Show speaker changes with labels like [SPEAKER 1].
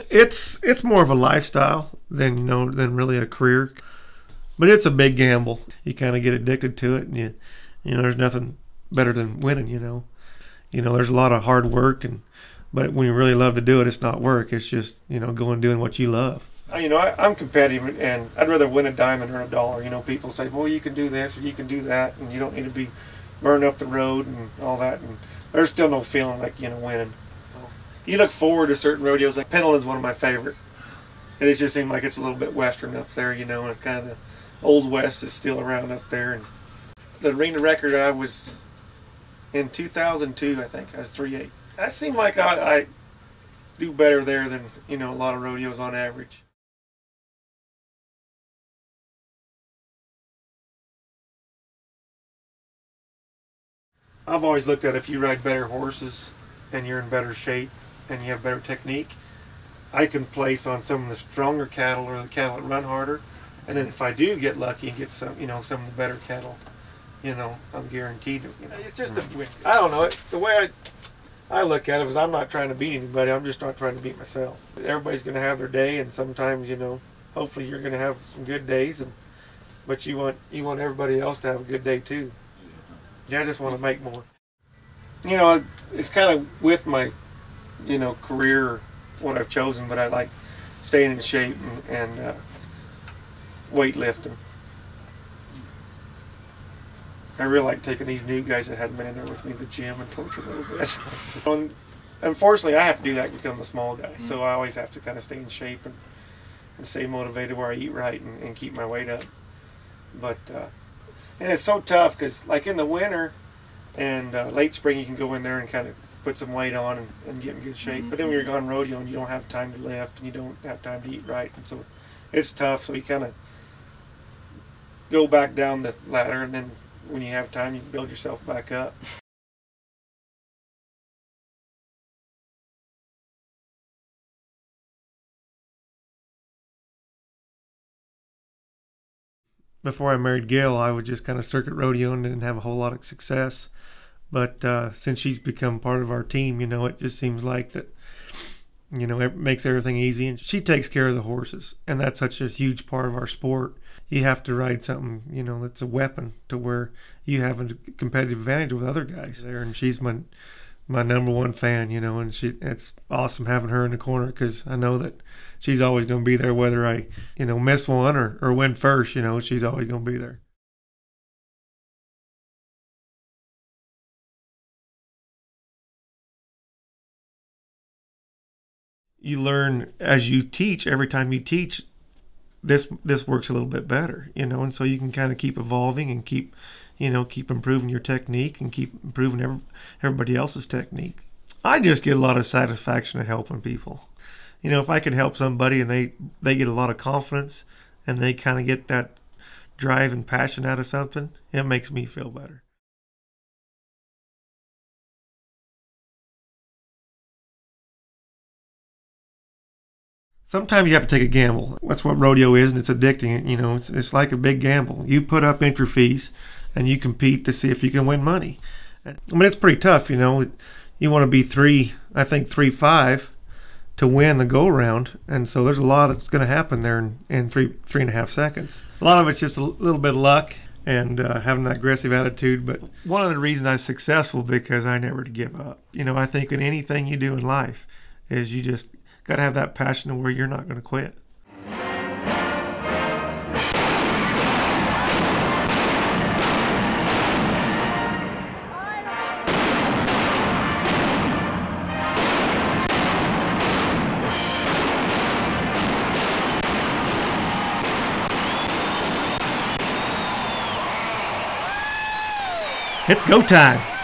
[SPEAKER 1] It's more of a lifestyle than than really a career, but it's a big gamble. You kind of get addicted to it, and there's nothing better than winning. There's a lot of hard work, but when you really love to do it, it's not work. It's just going doing what you love. I'm competitive, and I'd rather win a dime than earn a dollar. People say, well, you can do this or you can do that, and you don't need to be burning up the road and all that. And there's still no feeling like winning. You look forward to certain rodeos. Like Pendleton's one of my favorite. And it just seems like it's a little bit western up there, and it's kind of the old west is still around up there. And the arena record I was in 2002, I think I was 3.8. That seemed like I do better there than a lot of rodeos on average. I've always looked at if you ride better horses and you're in better shape and you have better technique, I can place on some of the stronger cattle or the cattle that run harder, and then if I do get lucky and get some some of the better cattle, I'm guaranteed to, it's just I don't know, the way I look at it is I'm not trying to beat anybody, I'm just not trying to beat myself. Everybody's going to have their day, and sometimes hopefully you're going to have some good days, but you want everybody else to have a good day too. Yeah, I just want to make more. It's kind of with my career what I've chosen, but I like staying in shape and weightlifting. I really like taking these new guys that hadn't been in there with me to the gym and coach a little bit. Unfortunately, I have to do that because I'm a small guy, so I always have to kind of stay in shape and stay motivated where I eat right and keep my weight up. But and it's so tough because like in the winter and late spring you can go in there and kind of put some weight on and get in good shape. But then when you're gone rodeoing, you don't have time to lift and you don't have time to eat right, and so it's tough. So you kind of go back down the ladder, and then when you have time, you can build yourself back up. Before I married Gail, I would just kind of circuit rodeo and didn't have a whole lot of success. But since she's become part of our team, it just seems like that, it makes everything easy. And she takes care of the horses. And that's such a huge part of our sport. You have to ride something, that's a weapon to where you have a competitive advantage with other guys there. And she's my number one fan, and it's awesome having her in the corner because I know that she's always going to be there whether I, miss one or win first, she's always going to be there. You learn as you teach. Every time you teach, this works a little bit better, and so you can kind of keep evolving and keep improving your technique and keep improving everybody else's technique. I just get a lot of satisfaction at helping people. If I can help somebody and they get a lot of confidence and they kind of get that drive and passion out of something, it makes me feel better. Sometimes you have to take a gamble. That's what rodeo is, and it's addicting. It's like a big gamble. You put up entry fees, and you compete to see if you can win money. It's pretty tough. You want to be 3.5 to win the go-around, and so there's a lot that's going to happen there in 3.5 seconds. A lot of it's just a little bit of luck and having that aggressive attitude. But one of the reasons I'm successful because I never give up. I think in anything you do in life is you just got to have that passion where you're not going to quit. It's go time.